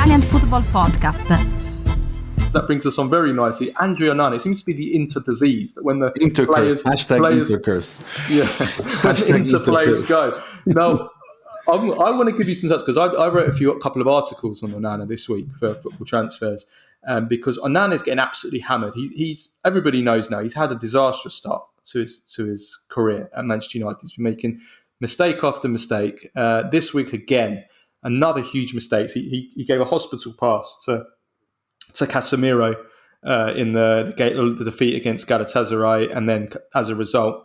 Italian Football Podcast. That brings us on very nicely. André Onana, it seems to be the Inter disease, that when the players... Intercurse. Yeah, when Inter players go. Now, I want to give you some stats, because I wrote a couple of articles on Onana this week for Football Transfers, because Onana is getting absolutely hammered. He's everybody knows now, he's had a disastrous start to his career at Manchester United. He's been making mistake after mistake. This week again, another huge mistake. He gave a hospital pass to Casemiro in the defeat against Galatasaray, and then as a result,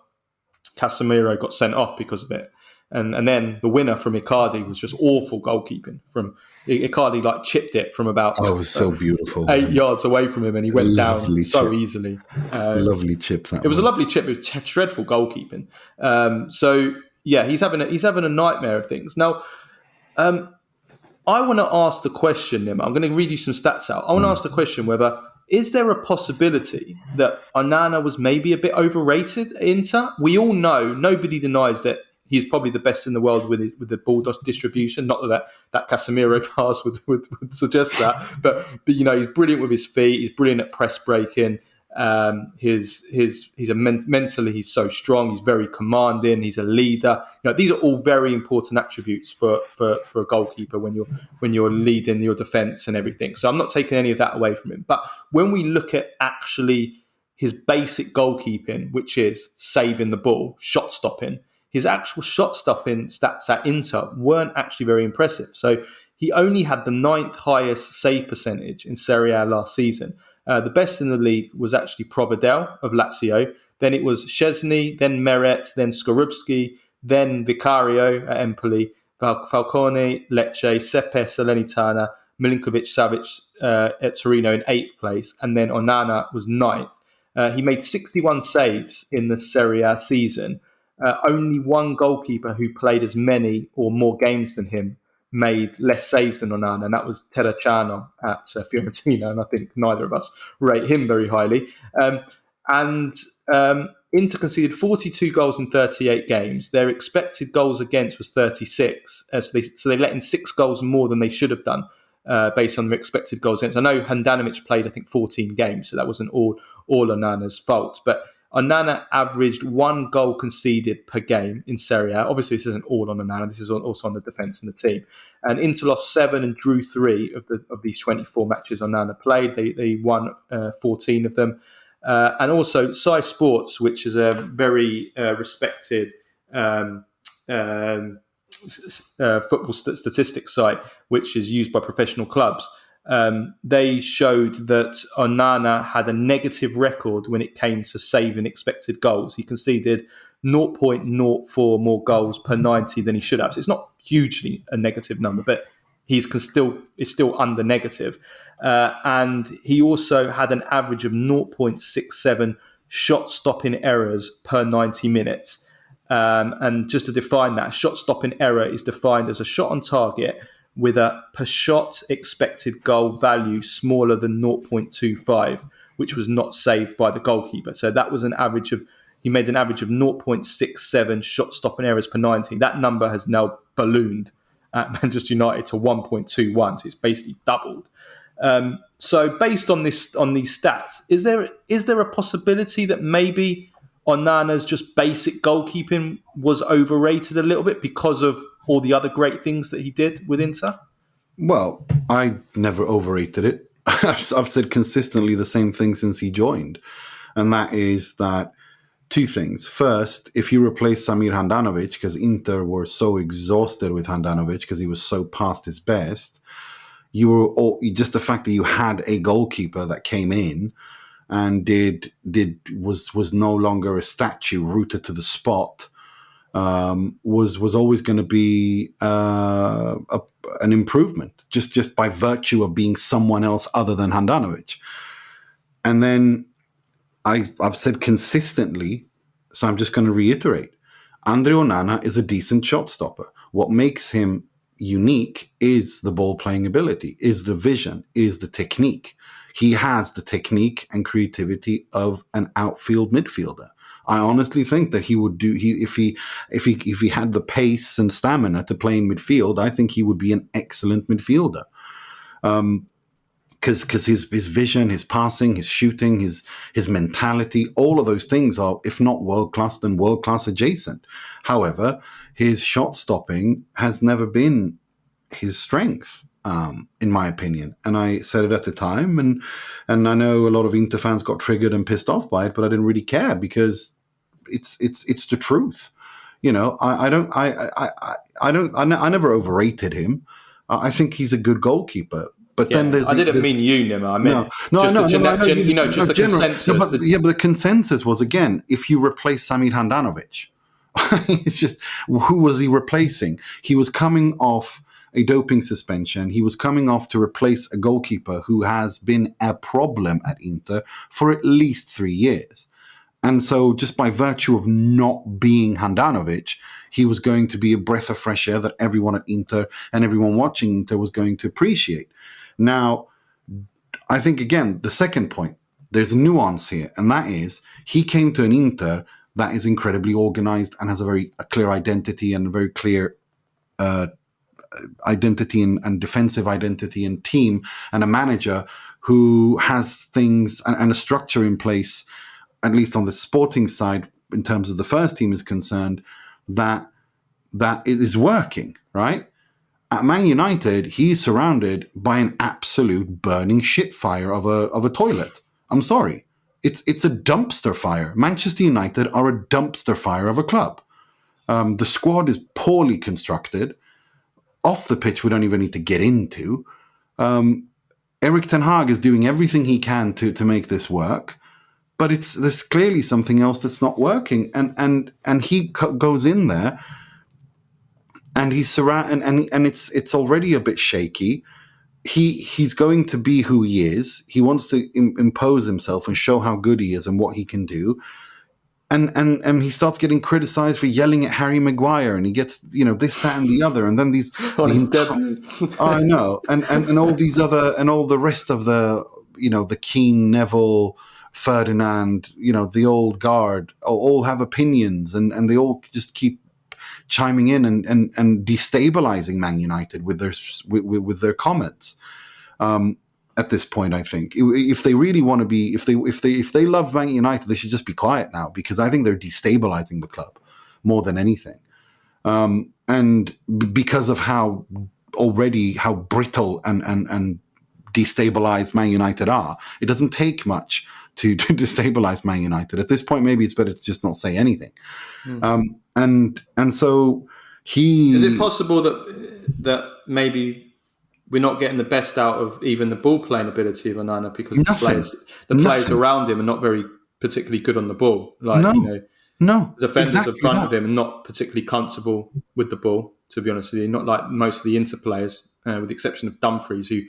Casemiro got sent off because of it. And then the winner from Icardi was just awful goalkeeping. From Icardi, chipped it from about it was so beautiful 8 yards away from him, and he went down so easily. Lovely chip. It was a lovely chip. It was dreadful goalkeeping. So yeah, he's having a nightmare of things now. I want to ask the question, Nima. I'm going to read you some stats out. I want to ask the question whether, is there a possibility that Onana was maybe a bit overrated at Inter? We all know, nobody denies that he's probably the best in the world with the ball distribution. Not that Casemiro pass would suggest that, but he's brilliant with his feet. He's brilliant at press breaking. Mentally he's so strong. He's very commanding. He's a leader. These are all very important attributes for a goalkeeper when you're leading your defence and everything. So I'm not taking any of that away from him. But when we look at actually his basic goalkeeping, which is saving the ball, shot stopping, his actual shot stopping stats at Inter weren't actually very impressive. So he only had the 9th highest save percentage in Serie A last season. The best in the league was actually Provedel of Lazio. Then it was Szczesny, then Meret, then Skorupski, then Vicario at Empoli, Falcone, Lecce, Sepe, Salernitana, Milinkovic-Savic at Torino in 8th place, and then Onana was 9th. He made 61 saves in the Serie A season. Only one goalkeeper who played as many or more games than him made less saves than Onana, and that was Terracciano at Fiorentina, and I think neither of us rate him very highly. Inter conceded 42 goals in 38 games. Their expected goals against was 36, so they let in 6 goals more than they should have done based on their expected goals against. I know Handanovic played, I think, 14 games, so that wasn't all Onana's fault, but Onana averaged 1 goal conceded per game in Serie A. Obviously, this isn't all on Onana. This is also on the defence and the team. And Inter lost 7 and drew 3 of these 24 matches Onana played. They won 14 of them. And also, Sky Sports, which is a very respected football statistics site, which is used by professional clubs, they showed that Onana had a negative record when it came to saving expected goals. He conceded 0.04 more goals per 90 than he should have. So it's not hugely a negative number, but it's still under negative. And he also had an average of 0.67 shot-stopping errors per 90 minutes. And just to define that, shot-stopping error is defined as a shot on target with a per shot expected goal value smaller than 0.25, which was not saved by the goalkeeper. So that was he made an average of 0.67 shot stopping errors per 90. That number has now ballooned at Manchester United to 1.21, so it's basically doubled. So based on these stats, is there a possibility that maybe Onana's just basic goalkeeping was overrated a little bit because of all the other great things that he did with Inter? Well, I never overrated it. I've said consistently the same thing since he joined. And that is that 2 things. First, if you replace Samir Handanovic, because Inter were so exhausted with Handanovic because he was so past his best, just the fact that you had a goalkeeper that came in and was no longer a statue rooted to the spot, was always going to be an improvement, just by virtue of being someone else other than Handanovic. And then I've said consistently, so I'm just going to reiterate, André Onana is a decent shot stopper. What makes him unique is the ball playing ability, is the vision, is the technique. He has the technique and creativity of an outfield midfielder. I honestly think that he would if he had the pace and stamina to play in midfield, I think he would be an excellent midfielder. Because his vision, his passing, his shooting, his mentality, all of those things are, if not world class, then world class adjacent. However, his shot stopping has never been his strength, in my opinion. And I said it at the time, and I know a lot of Inter fans got triggered and pissed off by it, but I didn't really care because it's the truth. You know, I never overrated him. I think he's a good goalkeeper. But then I didn't mean you, Nima. I meant the consensus. No, but the consensus was, again, if you replace Samir Handanovic, it's just, who was he replacing? He was coming off a doping suspension. He was coming off to replace a goalkeeper who has been a problem at Inter for at least 3 years. And so just by virtue of not being Handanovic, he was going to be a breath of fresh air that everyone at Inter and everyone watching Inter was going to appreciate. Now, I think, again, the second point, there's a nuance here, and that is he came to an Inter that is incredibly organized and has a clear identity and a very clear identity and defensive identity and team, and a manager who has things and a structure in place, at least on the sporting side, in terms of the first team is concerned, that it is working, right? At Man United, he is surrounded by an absolute burning shit fire of a toilet. I'm sorry. It's a dumpster fire. Manchester United are a dumpster fire of a club. The squad is poorly constructed. Off the pitch, we don't even need to get into. Erik ten Hag is doing everything he can to make this work, but there's clearly something else that's not working. And he goes in there, and he's and it's already a bit shaky. He's going to be who he is. He wants to impose himself and show how good he is and what he can do. And he starts getting criticized for yelling at Harry Maguire, and he gets, this, that, and the other, and then these I know, and all these other, and all the rest of the, the Keane, Neville, Ferdinand, the old guard, all have opinions, and they all just keep chiming in and destabilizing Man United with their comments. At this point, I think if they really want to be, if they love Man United, they should just be quiet now, because I think they're destabilizing the club more than anything. And because of how brittle and destabilized Man United are, it doesn't take much to destabilize Man United. At this point, maybe it's better to just not say anything. And so is it possible that maybe we're not getting the best out of even the ball playing ability of Onana because the players around him are not very particularly good on the ball? The defenders in front of him are not particularly comfortable with the ball, to be honest with you. Not like most of the Inter players, with the exception of Dumfries, who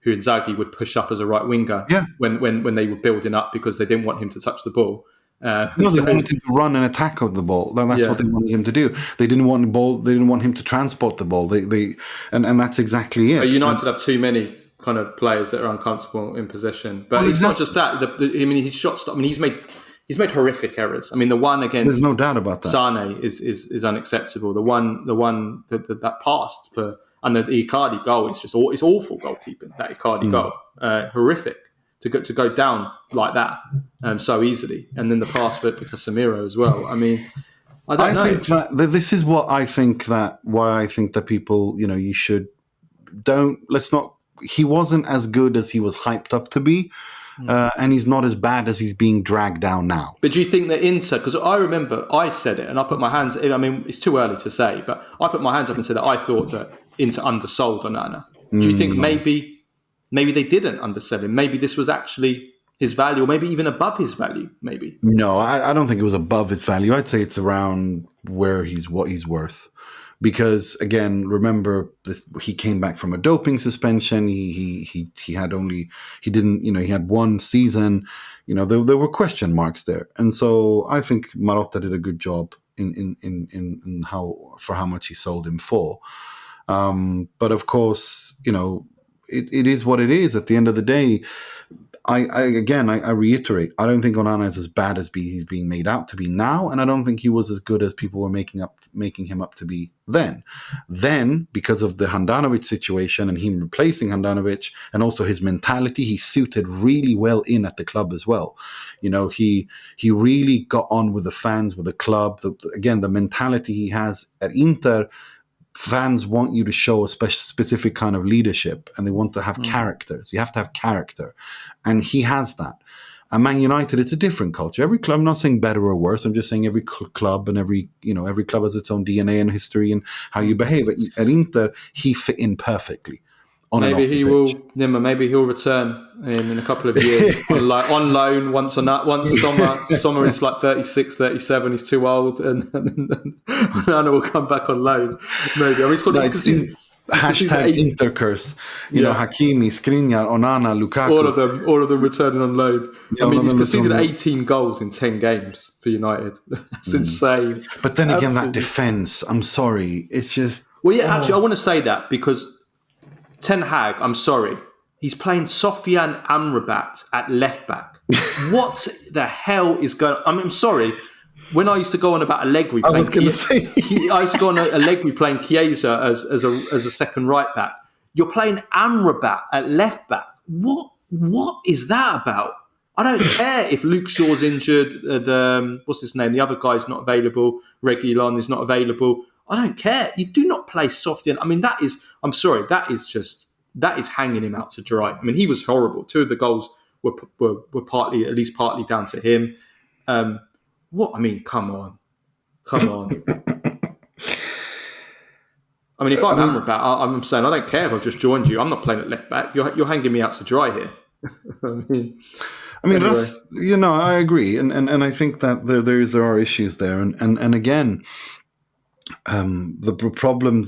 Inzaghi would push up as a right winger when they were building up because they didn't want him to touch the ball. They wanted him to run and attack of the ball. That's what they wanted him to do. They didn't want the ball. They didn't want him to transport the ball. And that's exactly it. But United have too many kind of players that are uncomfortable in possession. But it's not just that. His shot stop. He's made horrific errors. The one against, there's no doubt about that, Sane is unacceptable. The one that passed for, and the Icardi goal is just it's awful goalkeeping. That Icardi goal, horrific. To go down like that so easily, and then the pass for Casemiro as well. I don't know. Think that this is what I think why I think that people, you should let's not. He wasn't as good as he was hyped up to be, and he's not as bad as he's being dragged down now. But do you think that Inter? Because I remember I said it, and I put my hands. It's too early to say, but I put my hands up and said that I thought that Inter undersold Onana. Do you think maybe they didn't undersell him? Maybe this was actually his value, or maybe even above his value, maybe? No, I don't think it was above his value. I'd say it's around what he's worth. Because, again, remember, he came back from a doping suspension. He had one season. There were question marks there. And so I think Marotta did a good job in how much he sold him for. But of course, it is what it is at the end of the day. I reiterate, I don't think Onana is as bad as he's being made out to be now, and I don't think he was as good as people were making him up to be then. Then, because of the Handanovic situation and him replacing Handanovic, and also his mentality, he suited really well in at the club as well. He really got on with the fans, with the club. The mentality he has at Inter. Fans want you to show a specific kind of leadership, and they want to have characters. You have to have character, and he has that. And Man United, it's a different culture. Every club, I'm not saying better or worse. I'm just saying every club and every club has its own DNA and history and how you behave. At Inter, he fit in perfectly. Maybe he will, Nima. Maybe he'll return in a couple of years on loan. Once Sommer is like 36, 37. He's too old, and Onana will come back on loan. Maybe. I mean, hashtag Intercurse. Hakimi, Skriniar, Onana, Lukaku. All of them returning on loan. Yeah, I mean, he's conceded 18 goals in 10 games for United. That's insane. But then again, that defense. I'm sorry. It's just. Well, yeah. Actually, I want to say that because Ten Hag, I'm sorry, he's playing Sofian Amrabat at left back. What the hell is going on? I mean, I'm sorry. When I used to go on about Allegri playing Chiesa as a second right back. You're playing Amrabat at left back. What is that about? I don't care if Luke Shaw's injured. What's his name? The other guy's not available. Reguilon is not available. I don't care. You do not play Sofian. I mean, I'm sorry, that is hanging him out to dry. I mean, he was horrible. 2 of the goals were at least partly down to him. What? I mean, come on. I mean, if I'm Amrabat, I'm saying I don't care if I've just joined you. I'm not playing at left back. You're hanging me out to dry here. Anyway. That's, I agree, and I think that there are issues there, and again. The problem,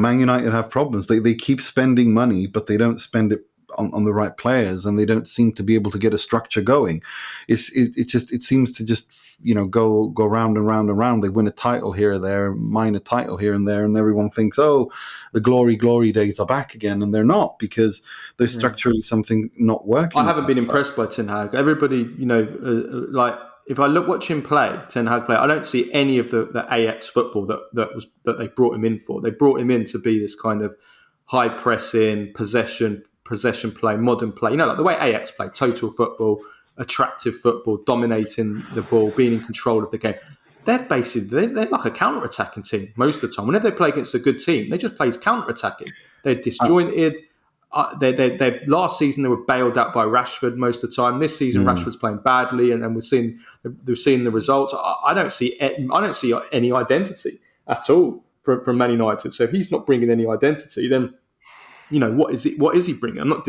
Man United have problems. They keep spending money, but they don't spend it on the right players, and they don't seem to be able to get a structure going. It seems to just go round and round and round. They win a title here or there, minor title here and there, and everyone thinks, oh, the glory days are back again, and they're not, because there's structurally something not working. I haven't been impressed by Ten Hag. Everybody, if I watch him play, Ten Hag play, I don't see any of the Ajax football that they brought him in for. They brought him in to be this kind of high pressing, possession play, modern play. Like the way Ajax play, total football, attractive football, dominating the ball, being in control of the game. They're like a counter-attacking team most of the time. Whenever they play against a good team, they just play counter-attacking. They're disjointed. They last season they were bailed out by Rashford most of the time. This season Rashford's playing badly, and we're seeing the results. I don't see any identity at all from Man United. So if he's not bringing any identity, then what is he bringing? I'm not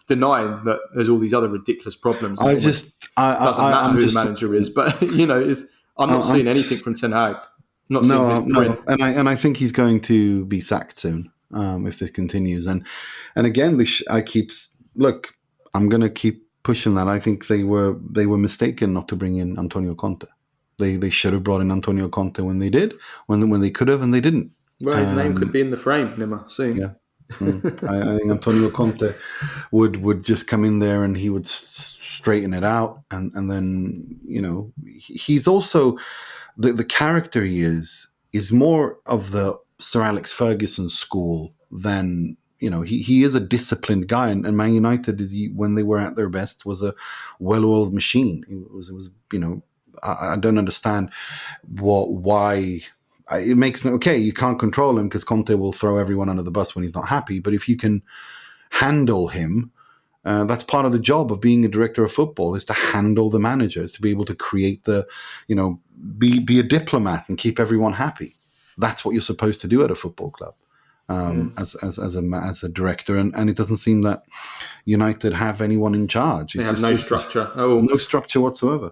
denying that there's all these other ridiculous problems. It doesn't matter who the manager is, but I'm not seeing anything from Ten Hag. And I think he's going to be sacked soon. If this continues, and again, I'm going to keep pushing that. I think they were mistaken not to bring in Antonio Conte. They should have brought in Antonio Conte when they did, when they could have, and they didn't. Well, his name could be in the frame, Nima, soon. Yeah, I think Antonio Conte would just come in there and he would straighten it out, and then he's also the character he is more of the Sir Alex Ferguson school than he is a disciplined guy, and Man United when they were at their best was a well-oiled machine. It was I don't understand why it makes you can't control him because Conte will throw everyone under the bus when he's not happy, but if you can handle him, that's part of the job of being a director of football, is to handle the managers, to be able to create be a diplomat and keep everyone happy. That's what you're supposed to do at a football club, as a director, and it doesn't seem that United have anyone in charge. They have no structure. No structure whatsoever.